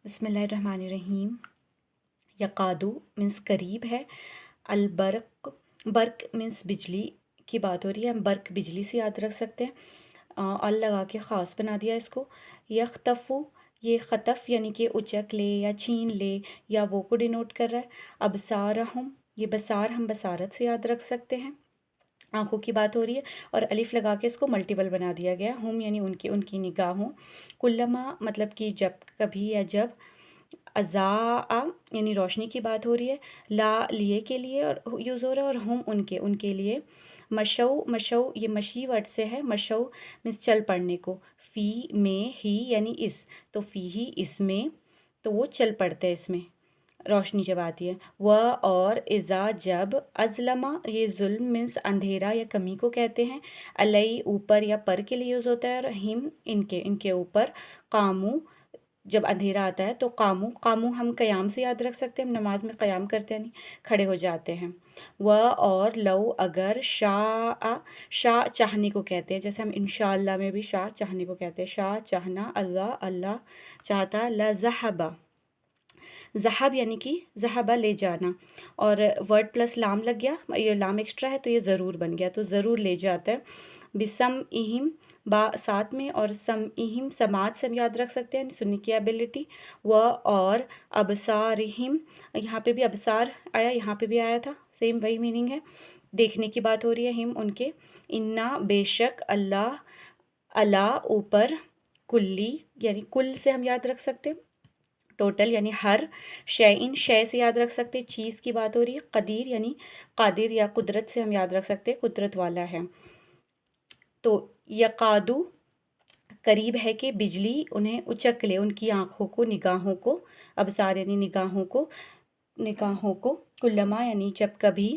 بسم اللہ الرحمن الرحیم۔ یقادو مینس قریب ہے، البرق برق مینس بجلی کی بات ہو رہی ہے، ہم برق بجلی سے یاد رکھ سکتے ہیں۔ ال لگا کے خاص بنا دیا اس کو۔ یختفو یہ خطف یعنی کہ اچک لے یا چھین لے یا وہ کو ڈینوٹ کر رہا ہے۔ ابصارہم یہ بصار ہم بصارت سے یاد رکھ سکتے ہیں، آنکھوں کی بات ہو رہی ہے، اور الف لگا کے اس کو ملٹیپل بنا دیا گیا، ہم یعنی ان کی نگاہوں۔ کلما مطلب کہ جب کبھی یا جب، اضاء یعنی روشنی کی بات ہو رہی ہے، لا لیے کے لیے اور یوز ہو رہا ہے، اور ہم ان کے لیے۔ مشو یہ مشی ورڈ سے ہے، مشو مینس چل پڑنے کو، فی میں ہی یعنی اس، تو فی ہی اس میں، تو وہ چل پڑتے ہیں اس میں روشنی جب آتی ہے۔ و اور اذا جب، ازلما یہ ظلم مینس اندھیرا یا کمی کو کہتے ہیں، علی اوپر یا پر کے لیے یوز ہوتا ہے، اور ہم ان کے اوپر، قامو جب اندھیرا آتا ہے تو قامو ہم قیام سے یاد رکھ سکتے ہیں، ہم نماز میں قیام کرتے ہیں، کھڑے ہو جاتے ہیں۔ و اور لو اگر، شاء چاہنے کو کہتے ہیں، جیسے ہم انشاءاللہ میں بھی شاء چاہنے کو کہتے ہیں، شاء چاہنا، اللہ چاہتا، لذہب ذہب یعنی کہ ذہبہ لے جانا، اور ورڈ پلس لام لگ گیا، یہ لام ایکسٹرا ہے تو یہ ضرور بن گیا، تو ضرور لے جاتا ہے۔ بسمعہم با ساتھ میں، اور سمعہم سماعت سے ہم یاد رکھ سکتے ہیں، سننے کی ایبلٹی۔ و اور ابصارہم یہاں پہ بھی ابصار آیا، یہاں پہ بھی آیا تھا، سیم وہی میننگ ہے، دیکھنے کی بات ہو رہی ہے، ہم ان کے۔ انا بے شک، اللہ اوپر، کلی یعنی کل سے ہم یاد رکھ سکتے ہیں، ٹوٹل یعنی ہر، شیئن شے سے یاد رکھ سکتے، چیز کی بات ہو رہی ہے، قدیر یعنی قادر یا قدرت سے ہم یاد رکھ سکتے، قدرت والا ہے۔ تو یقادو قریب ہے کہ بجلی انہیں اچک لے، ان کی آنکھوں کو، نگاہوں کو، ابصار یعنی نگاہوں کو، کلما یعنی جب کبھی،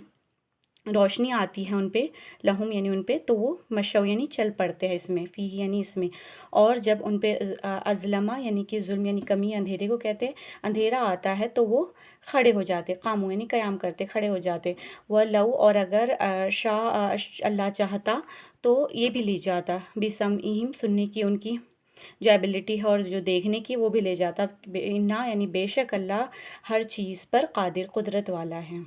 روشنی آتی ہے ان پہ، لہم یعنی ان پہ، تو وہ مشو یعنی چل پڑتے ہیں اس میں، فی یعنی اس میں، اور جب ان پہ ازلما یعنی کہ ظلم یعنی کمی، اندھیرے کو کہتے ہیں، اندھیرا آتا ہے تو وہ کھڑے ہو جاتے، قامو یعنی قیام کرتے، کھڑے ہو جاتے۔ وہ لو اور اگر، شاء اللہ چاہتا تو یہ بھی لے جاتا، بسمعہم سننے کی ان کی جو ایبلٹی ہے اور جو دیکھنے کی وہ بھی لے جاتا، انا یعنی بے شک اللہ ہر چیز پر قادر قدرت والا ہے۔